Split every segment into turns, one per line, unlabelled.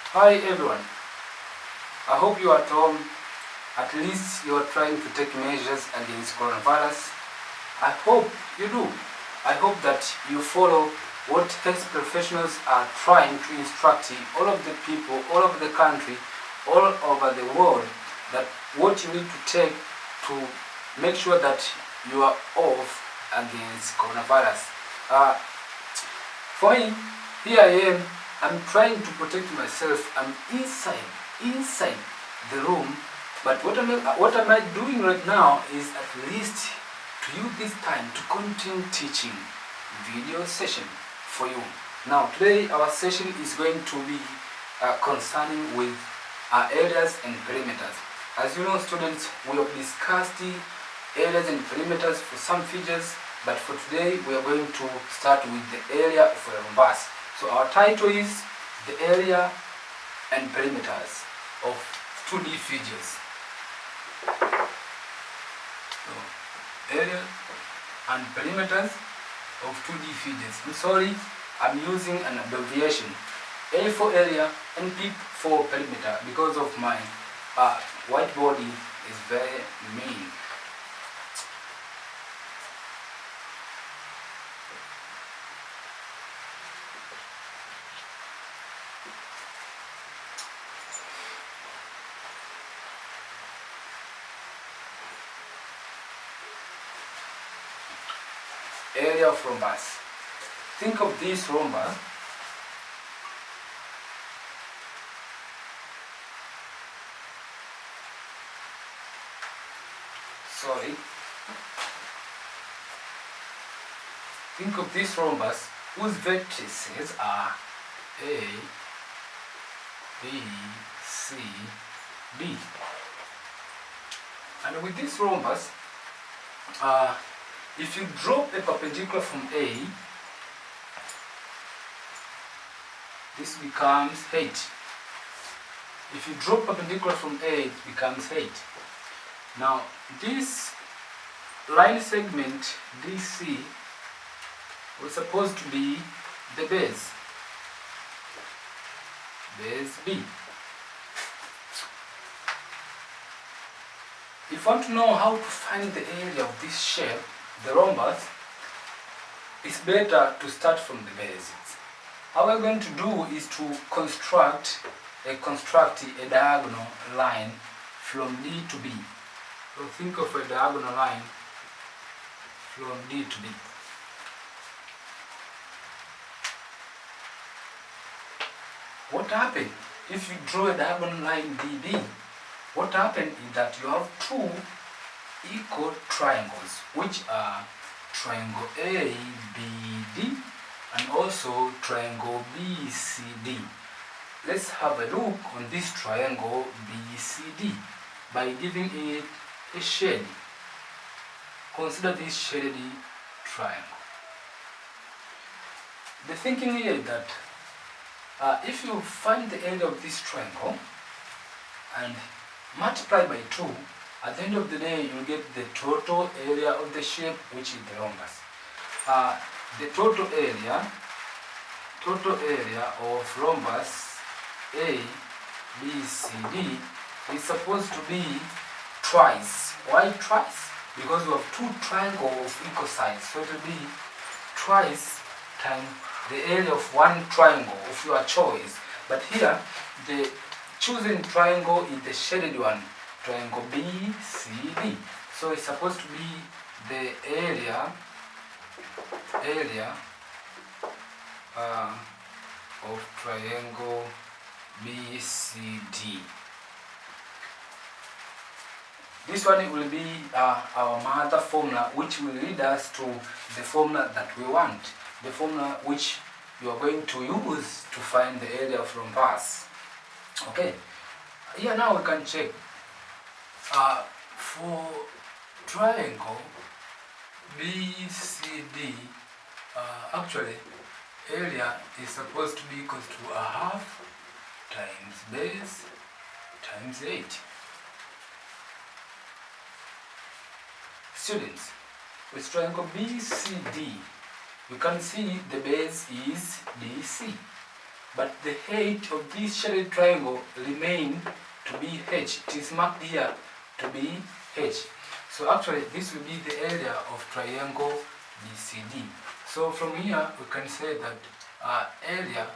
Hi everyone, I hope you are at home. At least you are trying to take measures against coronavirus. I hope you do. I hope that you follow what health professionals are trying to instruct all of the people, all over the country, all over the world, that what you need to take to make sure that you are off against coronavirus. For me, here I am. I'm trying to protect myself. I'm inside the room. But what am I doing right now is at least to use this time to continue teaching video session for you. Now today our session is going to be concerning with areas and perimeters. As you know, students, we have discussed the areas and perimeters for some features, but for today we are going to start with the area of a rhombus. So our title is the area and perimeters of 2D features. So, area and perimeters of 2D features. I'm sorry, I'm using an abbreviation. A for area and P for perimeter because of my whiteboard is very mean. Area of rhombus. Think of this rhombus. Think of this rhombus whose vertices are A, B, C, D. And with this rhombus, if you drop a perpendicular from A, this becomes 8. If you drop perpendicular from A, it becomes 8. Now, this line segment DC was supposed to be the base B. If you want to know how to find the area of this shape, the rhombus, it's better to start from the basics. How we're going to do is to construct a diagonal line from D to B. So think of a diagonal line from D to B. What happened if you draw a diagonal line DB? What happened is that you have two equal triangles, which are triangle ABD and also triangle BCD. Let's have a look on this triangle BCD by giving it a shade. Consider this shaded triangle. The thinking here is that if you find the area of this triangle and multiply by 2, at the end of the day you get the total area of the shape, which is the rhombus. The total area of rhombus A, B, C, D is supposed to be twice. Why twice? Because we have two triangles of equal size, so it will be twice times the area of one triangle of your choice. But here the chosen triangle is the shaded one, triangle BCD. So it's supposed to be the area of triangle BCD. This one will be our mother formula, which will lead us to the formula that we want, the formula which you are going to use to find the area of rhombus. Okay, here now we can check for triangle BCD. Actually, area is supposed to be equal to a half times base times 8. Students, with triangle BCD, you can see the base is DC. but the height of this shaded triangle remain to be h. It is marked here to be h. So actually this will be the area of triangle BCD. So from here we can say that area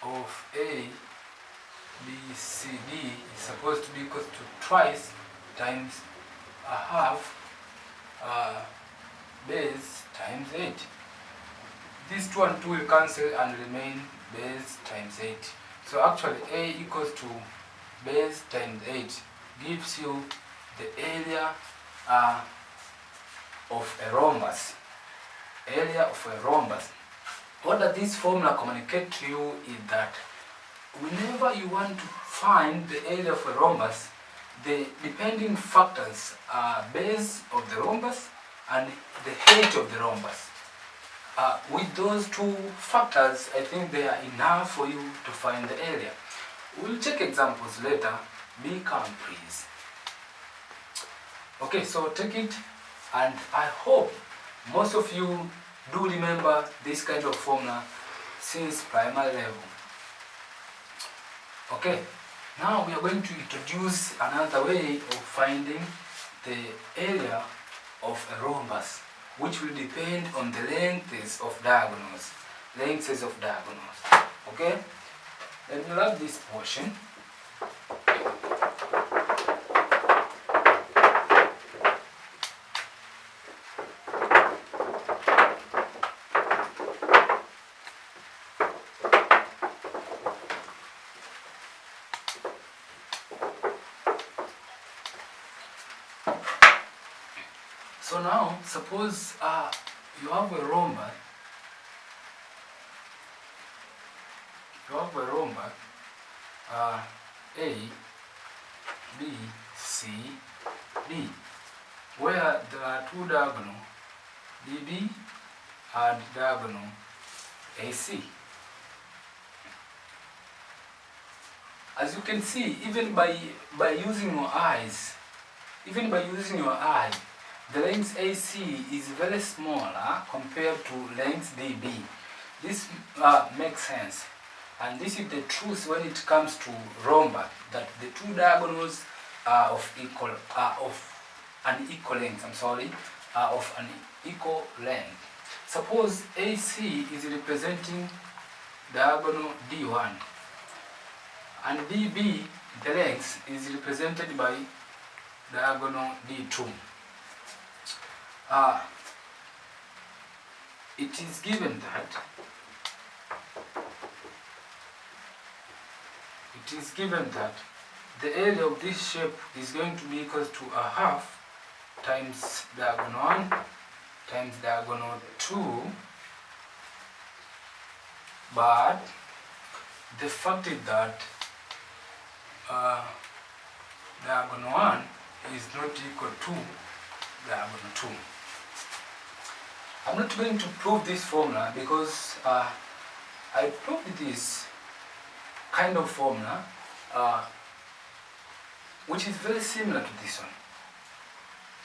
of ABCD is supposed to be equal to twice times a half base times 8. These 2 and 2 will cancel and remain base times 8. So actually A equals to base times 8 gives you the area of a rhombus. Area of a rhombus. What does this formula communicate to you is that whenever you want to find the area of a rhombus, the depending factors are base of the rhombus and the height of the rhombus. With those 2 factors, I think they are enough for you to find the area. We'll check examples later. Be calm, please. Okay, so take it, and I hope most of you do remember this kind of formula since primary level. Okay, now we are going to introduce another way of finding the area of a rhombus, which will depend on the lengths of diagonals. Okay, let me write this portion. So now, suppose you have a rhombus. A, B, C, D, where there are 2 diagonal DB and diagonal AC. As you can see, even by using your eyes, the length AC is very small compared to length DB. This makes sense, and this is the truth when it comes to rhombus, that the 2 diagonals are of an equal length. Suppose AC is representing diagonal D1, and DB, the length, is represented by diagonal D2. It is given that the area of this shape is going to be equal to a half times diagonal 1 times diagonal 2, but the fact is that diagonal 1 is not equal to diagonal 2. I'm not going to prove this formula because I proved this kind of formula which is very similar to this one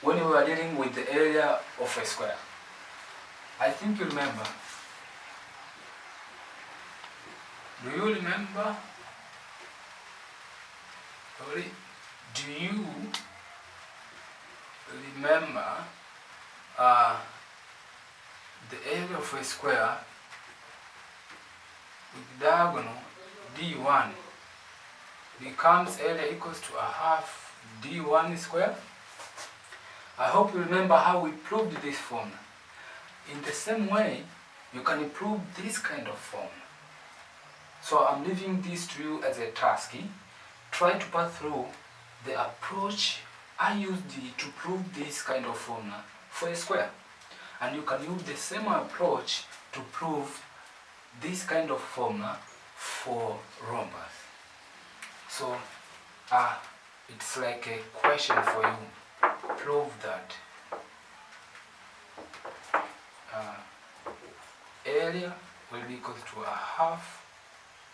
when we were dealing with the area of a square. I think you remember. Do you remember? Do you remember the area of a square with diagonal D1 becomes area equals to a half D1 square? I hope you remember how we proved this formula. In the same way, you can prove this kind of formula. So I'm leaving this to you as a task. Try to pass through the approach I used to prove this kind of formula for a square. And you can use the same approach to prove this kind of formula for rhombus. So it's like a question for you. Prove that area will be equal to a half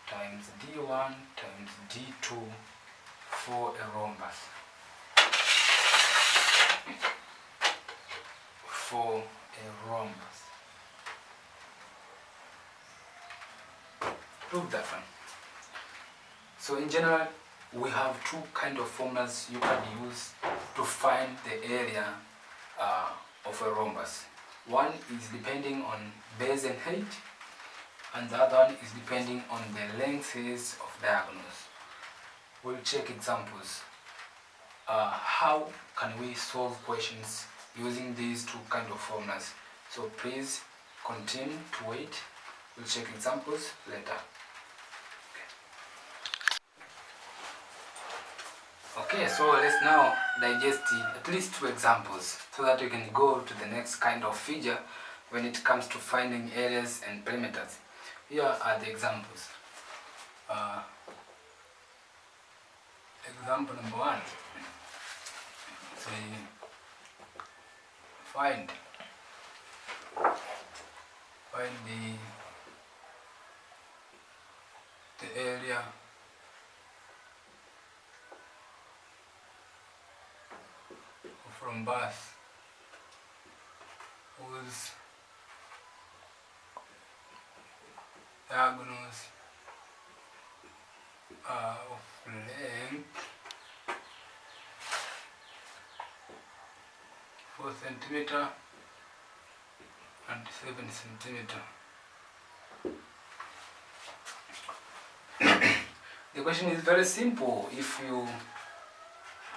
times D1 times D2 for a rhombus. For a rhombus. prove that one. So in general, we have two kind of formulas you can use to find the area of a rhombus. One is depending on base and height, and the other one is depending on the lengths of diagonals. We'll check examples. How can we solve questions using these two kind of formulas? So please continue to wait. We'll check examples later. Okay, so let's now digest at least two examples so that we can go to the next kind of figure when it comes to finding areas and perimeters. Here are the examples. Example number 1. So find the area of rhombus whose diagonals are of length 4 centimeter and 7 centimeter. The question is very simple. If you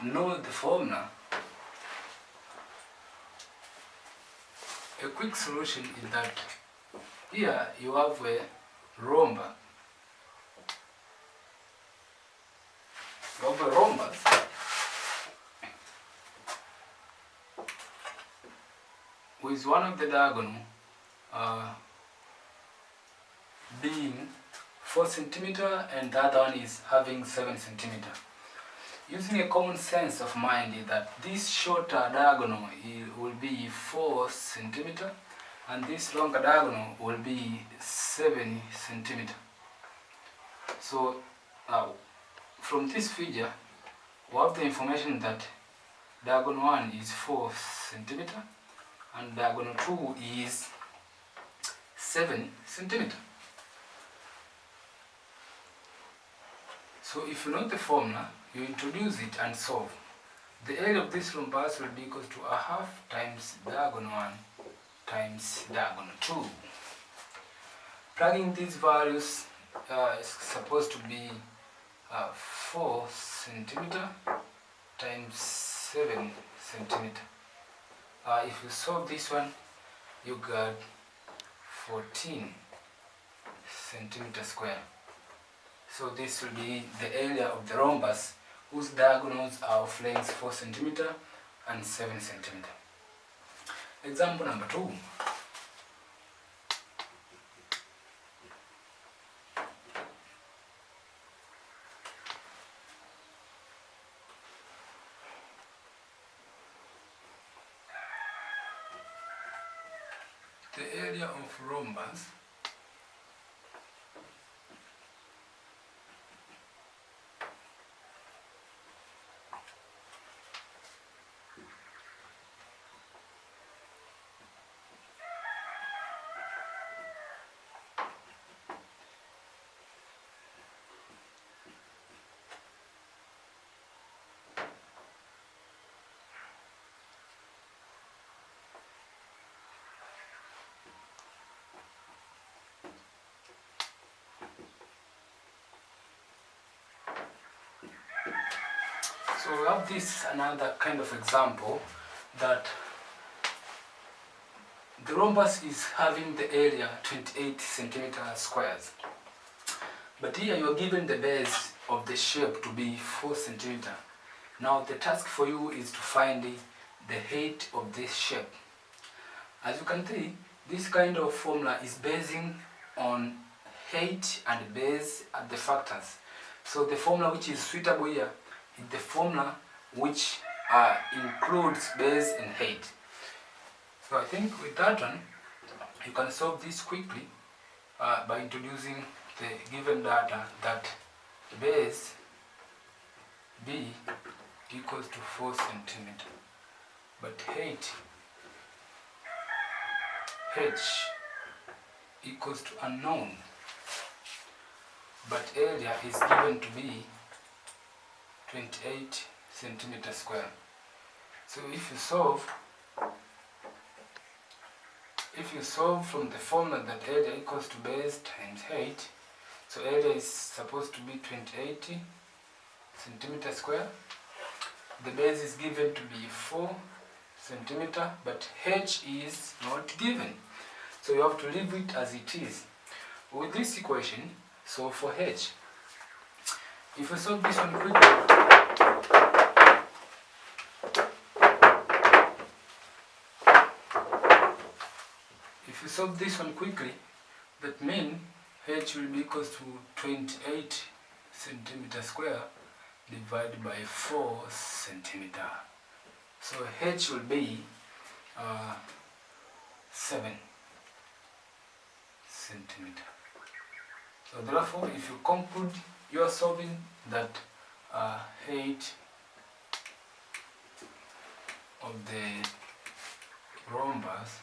know the formula, a quick solution is that here you have a rhombus. You have a rhombus with one of the diagonal being 4 centimeter and the other one is having 7 centimeter. Using a common sense of mind is that this shorter diagonal will be 4 centimeter and this longer diagonal will be 7 centimeter. So from this figure we have the information that diagonal 1 is 4 centimeter and diagonal 2 is 7 centimeter. So if you know the formula, you introduce it and solve. The area of this rhombus will be equal to a half times diagonal 1 times diagonal 2. Plugging these values is supposed to be 4 centimeter times 7 centimeter. If you solve this one, you got 14 centimeter square. So this will be the area of the rhombus whose diagonals are of length 4 centimeter and 7 centimeter. Example number 2. The area of rhombus So we have this another kind of example that the rhombus is having the area 28 centimeter squares. But here you are given the base of the shape to be 4 centimeter. Now the task for you is to find the height of this shape. As you can see, this kind of formula is basing on height and base at the factors. So the formula which is suitable here is the formula which includes base and height. So I think with that one, you can solve this quickly by introducing the given data that base B equals to 4 centimeter, but height H equals to unknown. but area is given to be 28 centimeters square. So if you solve from the formula that area equals to base times height, so area is supposed to be 28 centimeters square. The base is given to be 4 centimeter, but h is not given. So you have to leave it as it is. With this equation, so for h, if you solve this one quickly, that means h will be equal to 28 centimeter square divided by 4 centimeter. So h will be 7 centimeter. So therefore, if you conclude you are solving that height of the rhombus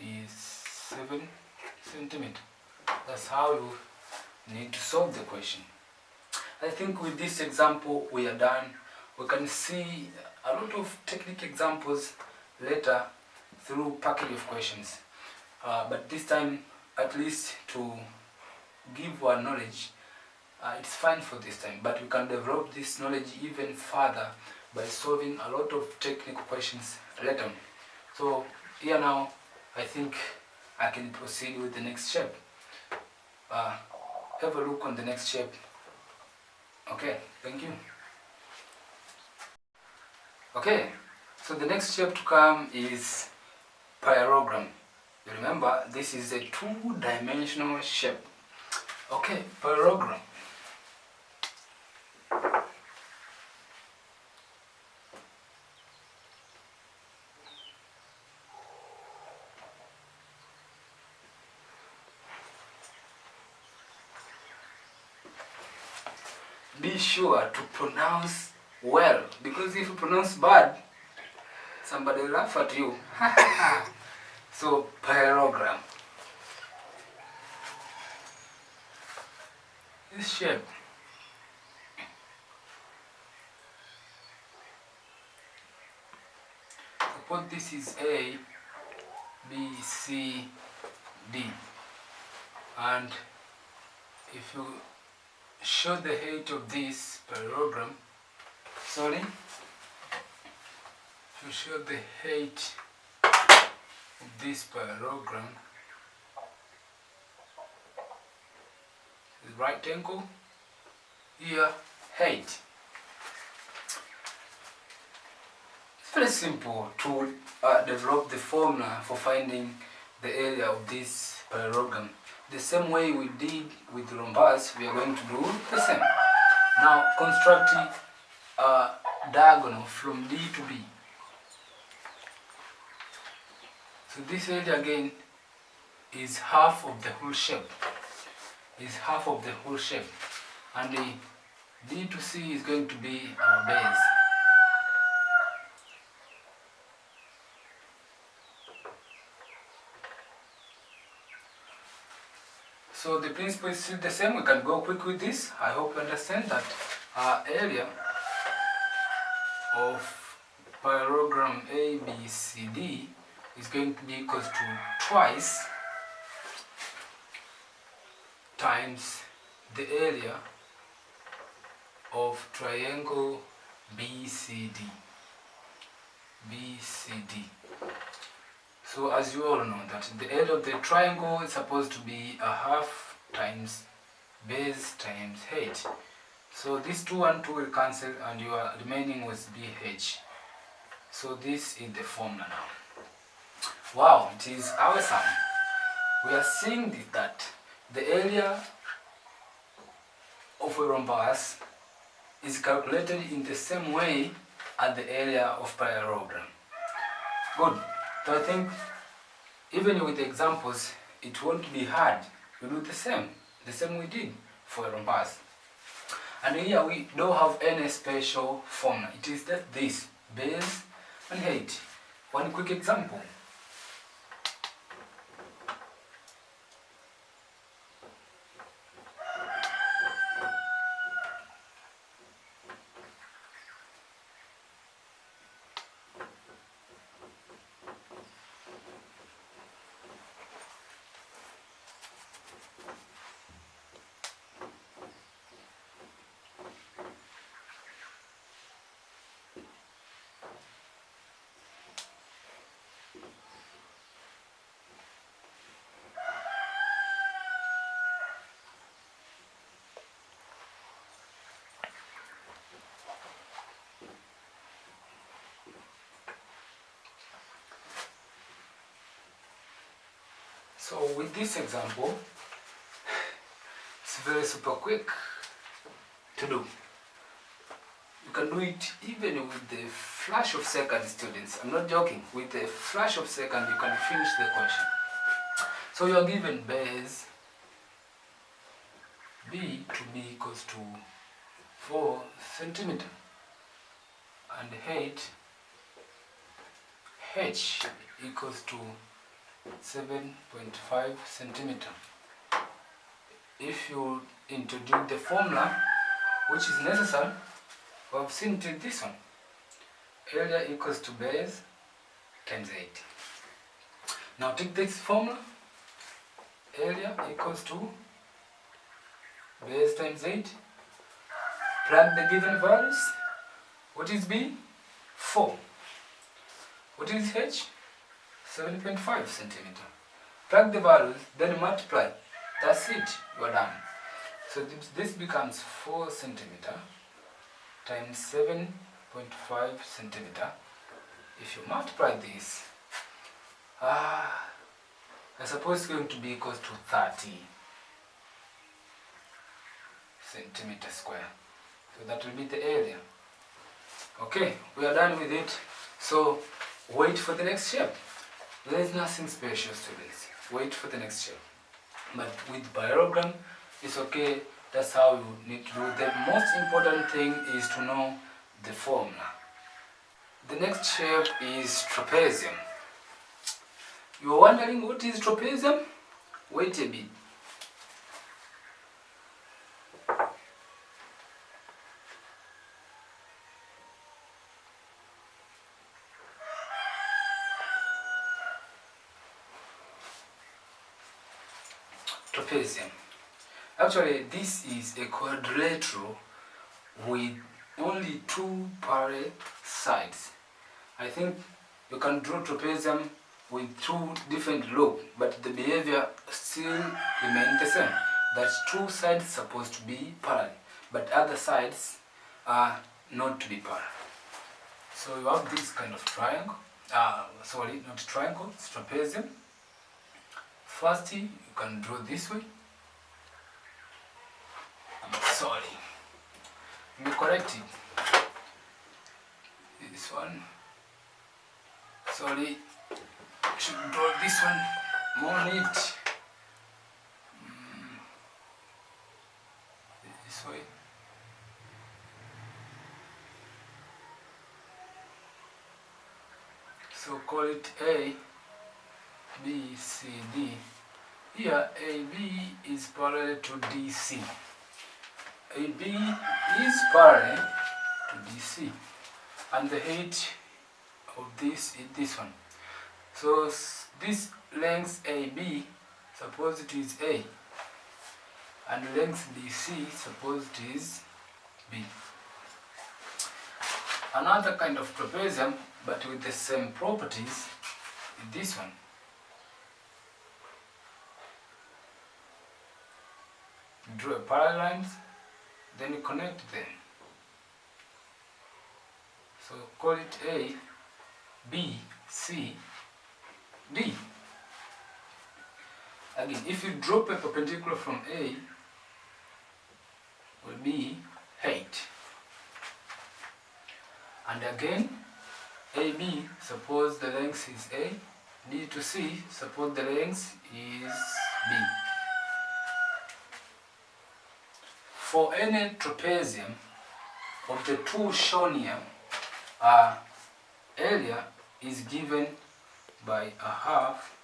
is 7 centimeter. That's how you need to solve the question. I think with this example we are done. We can see a lot of technical examples later through package of questions. But this time, at least to give our knowledge, it's fine for this time. But we can develop this knowledge even further by solving a lot of technical questions later. So here now, I think I can proceed with the next shape. Have a look on the next shape. Okay, thank you. Okay, so the next shape to come is parallelogram. You remember, this is a two-dimensional shape. Okay, parallelogram. Be sure to pronounce well, because if you pronounce bad, somebody will laugh at you. So, parallelogram. This shape. Suppose this is A, B, C, D. And if you show the height of this parallelogram, to show the height of this parallelogram, the right angle, here, height. It's very simple to develop the formula for finding the area of this parallelogram. The same way we did with the rhombus, we are going to do the same. Now construct a diagonal from D to B. So this area again is half of the whole shape. And the D to C is going to be our base. So the principle is still the same. We can go quick with this. I hope you understand that our area of parallelogram ABCD is going to be equal to twice times the area of triangle BCD. So as you all know that the area of the triangle is supposed to be a half times base times height. So this 2 and 2 will cancel and your remaining was BH. So this is the formula now. Wow, it is awesome. We are seeing that the area of a rhombus is calculated in the same way as the area of parallelogram. Good. So I think even with the examples, it won't be hard. We do the same we did for a rhombus. And here we don't have any special formula. It is just this, base and height. One quick example. So with this example, it's very super quick to do. You can do it even with the flash of second, students. I'm not joking. With a flash of second, you can finish the question. So you are given base B to be equals to 4 centimeter and height H equals to 7.5 centimeter. If you introduce the formula which is necessary, we have seen to this one. Area equals to base times 8. Now take this formula. Area equals to base times 8. Plug the given values. What is B? 4. What is H? 7.5 centimeter. Plug the values, then multiply. That's it. You are done. So this becomes 4 centimeter times 7.5 centimeter. If you multiply this, I suppose it's going to be equal to 30 centimeter square. So that will be the area. Okay, we are done with it. So wait for the next step. There is nothing special, students. Wait for the next step. But with parallelogram, it's okay. That's how you need to do. The most important thing is to know the formula. The next shape is trapezium. You are wondering what is trapezium? Wait a bit. Trapezium. Actually, this is a quadrilateral with only 2 parallel sides. I think you can draw trapezium with 2 different lobes, but the behavior still remains the same. That's 2 sides supposed to be parallel, but other sides are not to be parallel. So you have this kind of triangle. Sorry, not triangle, it's trapezium. First, you can draw this way. Sorry, let me correct it. This one. Sorry, I should draw this one more neat. This way. So call it A, B, C, D. Here AB is parallel to DC. AB is parallel to DC, and the height of this is this one. So this length AB, suppose it is A, and length DC, suppose it is B. Another kind of trapezium, but with the same properties, is this one. Draw parallel lines, then you connect them. So call it A, B, C, D. Again, if you drop a perpendicular from A, will be height. And again, AB, suppose the length is A, B to C, suppose the length is B. For any trapezium of the 2 shown here, area is given by a half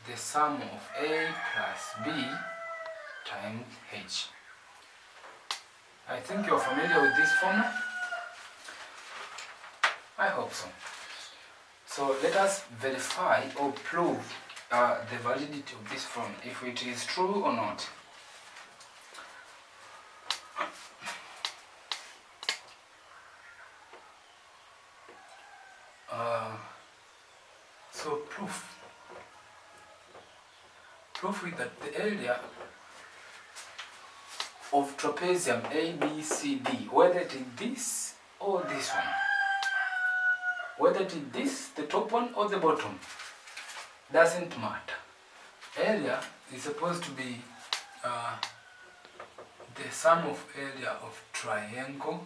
the sum of A plus B times H. I think you're familiar with this formula. I hope so. So let us verify or prove the validity of this formula, if it is true or not. So proof is that the area of trapezium ABCD, whether it is this or this one, whether it is this, the top one or the bottom, doesn't matter. area is supposed to be the sum of area of triangle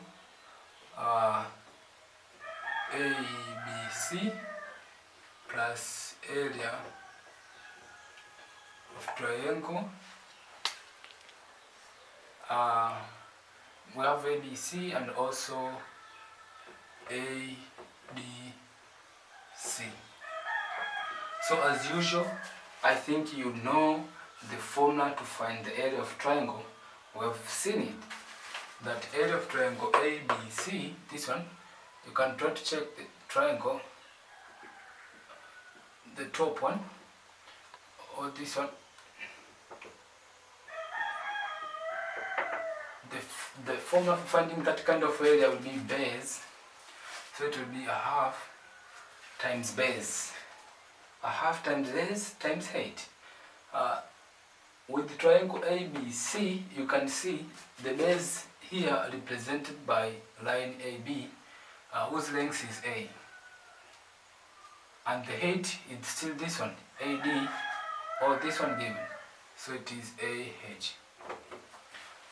ABC plus area of triangle. We have ABC and also ADC. So as usual, I think you know the formula to find the area of triangle. We have seen it. That area of triangle ABC, this one, you can try to check the triangle, the top one, or this one. The formula for finding that kind of area will be base. So it will be a half times base. A half times base times height. With the triangle ABC, you can see the base here represented by line AB, whose length is A. And the height is still this one, AD, or this one given. So it is AH.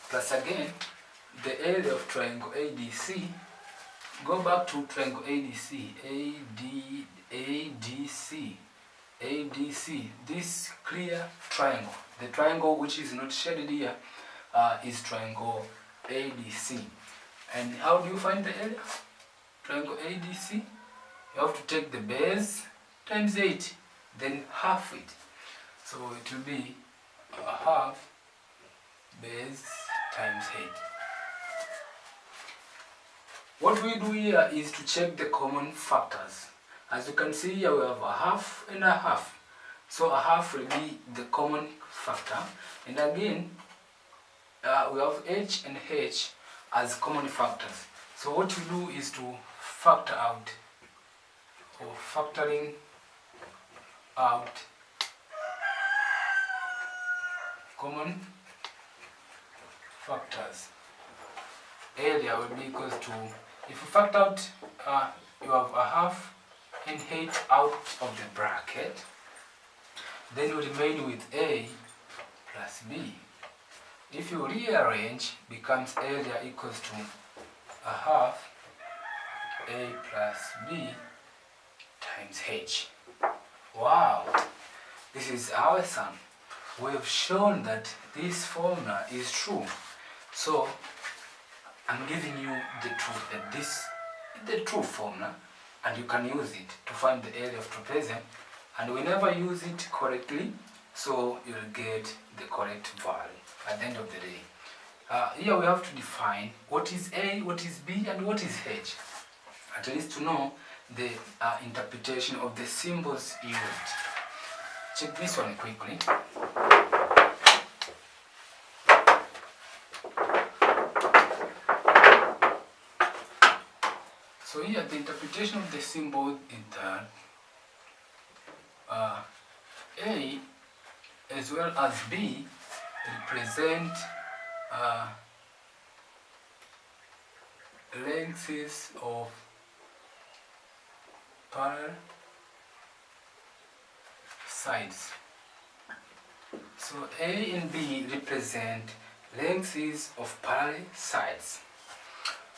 Plus again, the area of triangle ADC, go back to triangle ADC, ADC, this clear triangle, the triangle which is not shaded here is triangle ADC. And how do you find the area? Triangle ADC, you have to take the base times 8, then half it. So it will be a half base times 8. What we do here is to check the common factors. As you can see here, we have a half and a half. So a half will be the common factor. And again, we have H and H as common factors. So what you do is to factor out, or factoring out common factors. Area will be equals to, if you factor out, you have a half and height out of the bracket, then you remain with A plus B. If you rearrange, becomes area equals to a half A plus B times H. Wow, this is awesome. We have shown that this formula is true. So I'm giving you the truth that this is the true formula, and you can use it to find the area of trapezium, and we never use it correctly, so you'll get the correct value at the end of the day. Here we have to define what is A, what is B, and what is H, at least to know the interpretation of the symbols used. Check this one quickly. So here the interpretation of the symbol is that A as well as B represent lengths of parallel sides. So A and B represent lengths of parallel sides,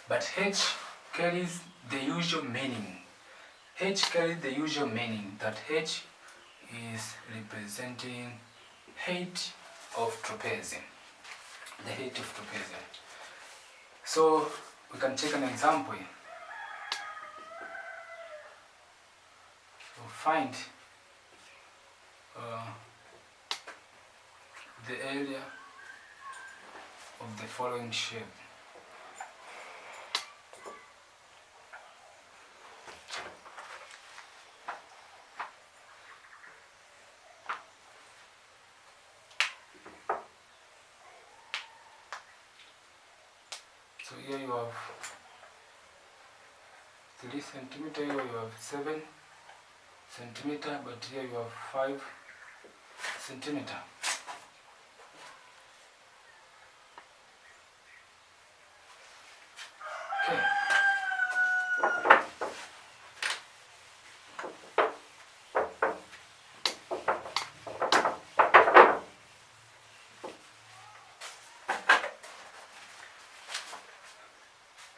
but H carries the usual meaning. H carries the usual meaning that H is representing height of trapezium, the height of trapezium. So we can take an example here. So find the area of the following shape. So here you have 3 centimeter, here you have 7 centimeter, but here you have 5 centimeter. Okay.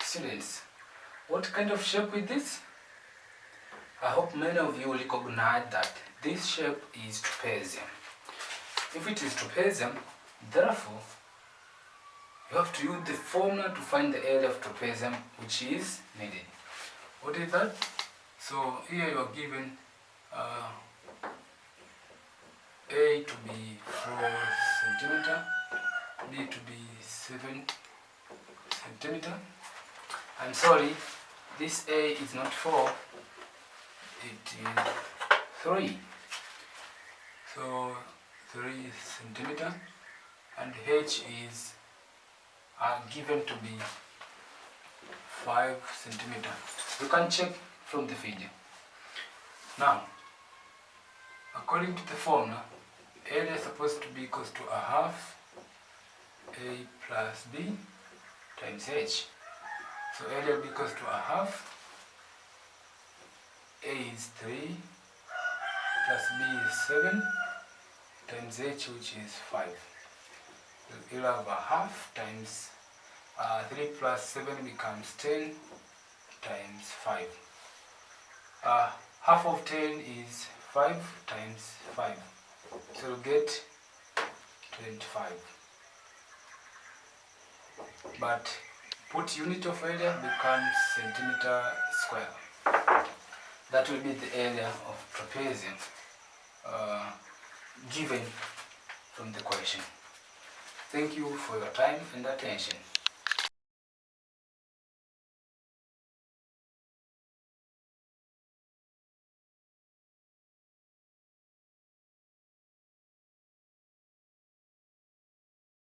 Students, what kind of shape is this? I hope many of you recognize that this shape is trapezium. If it is trapezium, therefore, you have to use the formula to find the area of trapezium which is needed. What is that? So here you are given A to be 4 centimeter, B to be 7 centimeter. I'm sorry, this A is not 4, it is 3. So 3 centimeter, and H is given to be 5 centimeter. You can check from the video. Now, according to the formula, area is supposed to be equals to a half A plus B times H. So area will be equals to a half. A is 3 plus B is 7 times H, which is 5. So you'll have a half times 3 plus 7 becomes 10 times 5. Half of 10 is 5 times 5. So you'll get 25. But put unit of area becomes centimeter square. That will be the area of trapezium given from the question. Thank you for your time and attention.